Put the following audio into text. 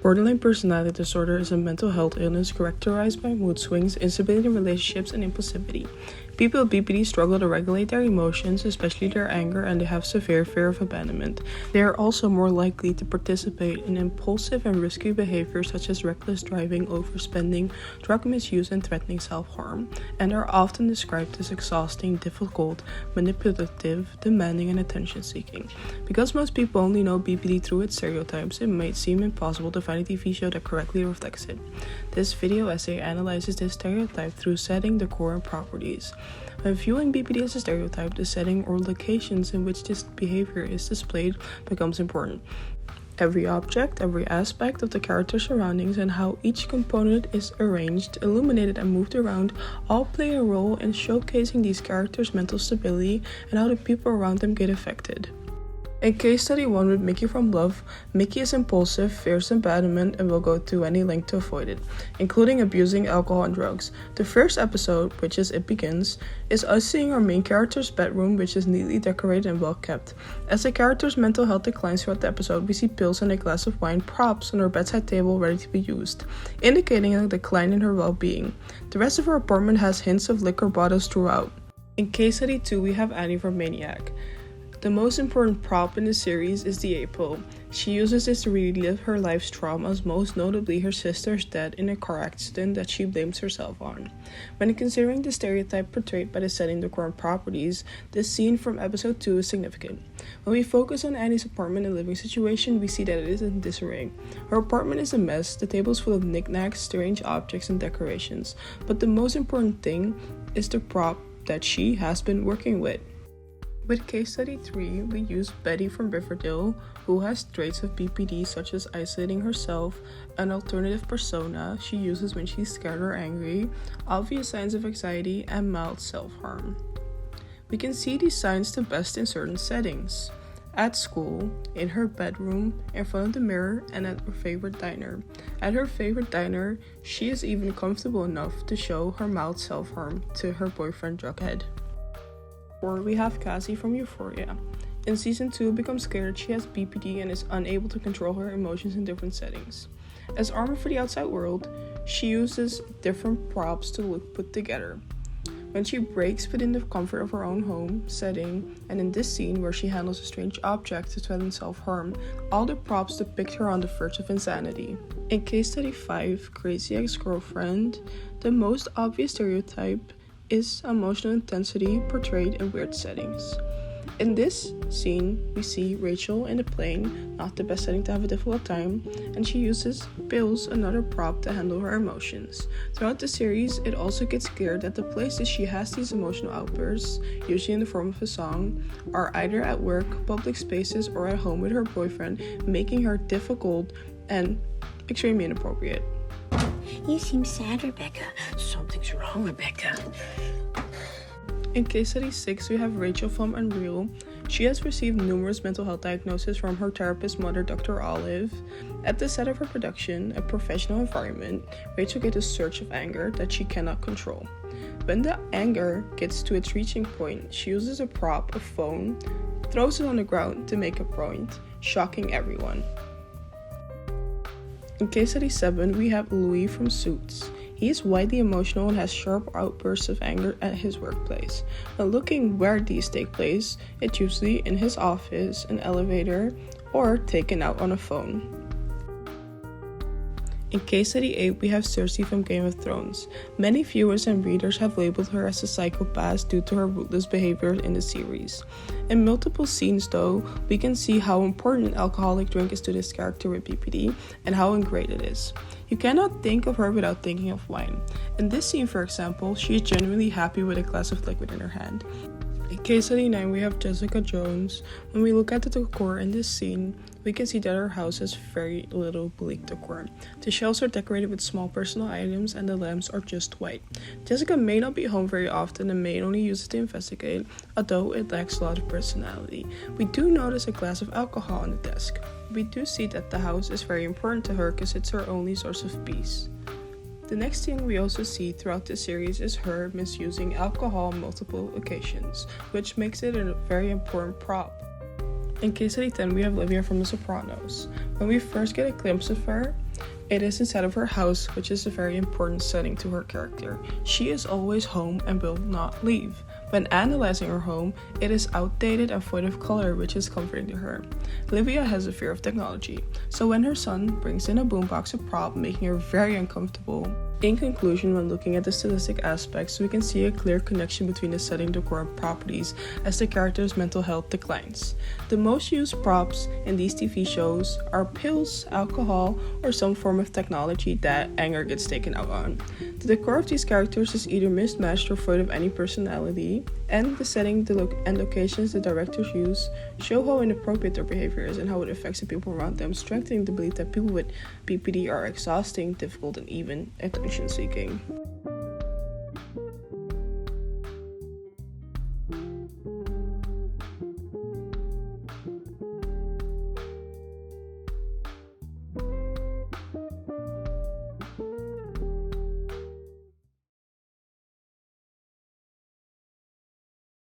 Borderline personality disorder is a mental health illness characterized by mood swings, instability in relationships, and impulsivity. People with BPD struggle to regulate their emotions, especially their anger, and they have severe fear of abandonment. They are also more likely to participate in impulsive and risky behaviors such as reckless driving, overspending, drug misuse, and threatening self-harm, and are often described as exhausting, difficult, manipulative, demanding, and attention-seeking. Because most people only know BPD through its stereotypes, it might seem impossible to find a TV show that correctly reflects it. This video essay analyzes this stereotype through setting, decor, and properties. When viewing BPD as a stereotype, the setting or locations in which this behavior is displayed becomes important. Every object, every aspect of the character's surroundings, and how each component is arranged, illuminated, and moved around all play a role in showcasing these characters' mental stability and how the people around them get affected. In case study 1 with Mickey from Love, Mickey is impulsive, fears abandonment, and will go to any length to avoid it, including abusing alcohol and drugs. The first episode, which is It Begins, is us seeing our main character's bedroom, which is neatly decorated and well kept. As the character's mental health declines throughout the episode, we see pills and a glass of wine props on her bedside table ready to be used, indicating a decline in her well-being. The rest of her apartment has hints of liquor bottles throughout. In case study 2, we have Annie from Maniac. The most important prop in the series is the Apo. She uses this to relive her life's traumas, most notably her sister's death in a car accident that she blames herself on. When considering the stereotype portrayed by the setting, decor, and properties, this scene from episode 2 is significant. When we focus on Annie's apartment and living situation, we see that it is in disarray. Her apartment is a mess, the table is full of knickknacks, strange objects, and decorations. But the most important thing is the prop that she has been working with. With case study 3, we use Betty from Riverdale, who has traits of BPD such as isolating herself, an alternative persona she uses when she's scared or angry, obvious signs of anxiety, and mild self-harm. We can see these signs the best in certain settings. At school, in her bedroom, in front of the mirror, and at her favorite diner. At her favorite diner, she is even comfortable enough to show her mild self-harm to her boyfriend Jughead. Or we have Cassie from Euphoria. In season 2, becomes scared she has BPD and is unable to control her emotions in different settings. As armor for the outside world, she uses different props to look put together. When she breaks within the comfort of her own home setting, and in this scene where she handles a strange object to threaten self-harm, all the props depict her on the verge of insanity. In case study 5, Crazy Ex-Girlfriend, the most obvious stereotype is emotional intensity portrayed in weird settings. In this scene, we see Rachel in a plane, not the best setting to have a difficult time, and she uses pills, another prop, to handle her emotions. Throughout the series, it also gets clear that the places she has these emotional outbursts, usually in the form of a song, are either at work, public spaces, or at home with her boyfriend, making her difficult and extremely inappropriate. You seem sad, Rebecca. Something's wrong, Rebecca. In case study 6, we have Rachel from Unreal. She has received numerous mental health diagnoses from her therapist mother, Dr. Olive. At the set of her production, a professional environment, Rachel gets a surge of anger that she cannot control. When the anger gets to its reaching point, she uses a prop, a phone, throws it on the ground to make a point, shocking everyone. In case study 7, we have Louis from Suits. He is widely emotional and has sharp outbursts of anger at his workplace. When looking where these take place, it's usually in his office, an elevator, or taken out on a phone. In case study 8, we have Cersei from Game of Thrones. Many viewers and readers have labeled her as a psychopath due to her ruthless behavior in the series. In multiple scenes though, we can see how important an alcoholic drink is to this character with BPD and how ingrained it is. You cannot think of her without thinking of wine. In this scene, for example, she is genuinely happy with a glass of liquid in her hand. In case study 9, we have Jessica Jones. When we look at the decor in this scene, we can see that her house has very little bleak decor. The shelves are decorated with small personal items and the lamps are just white. Jessica may not be home very often and may only use it to investigate, although it lacks a lot of personality. We do notice a glass of alcohol on the desk. We do see that the house is very important to her because it's her only source of peace. The next thing we also see throughout the series is her misusing alcohol on multiple occasions, which makes it a very important prop. In case study 10, we have Livia from The Sopranos. When we first get a glimpse of her, it is inside of her house, which is a very important setting to her character. She is always home and will not leave. When analyzing her home, it is outdated and void of color, which is comforting to her. Livia has a fear of technology, so when her son brings in a boombox, a prop, making her very uncomfortable. In conclusion, when looking at the stylistic aspects, we can see a clear connection between the setting, decor, and properties as the character's mental health declines. The most used props in these TV shows are pills, alcohol, or some form of technology that anger gets taken out on. The decor of these characters is either mismatched or void of any personality, and the setting, the and locations the directors use show how inappropriate their behavior is and how it affects the people around them, strengthening the belief that people with BPD are exhausting, difficult, and even attention-seeking.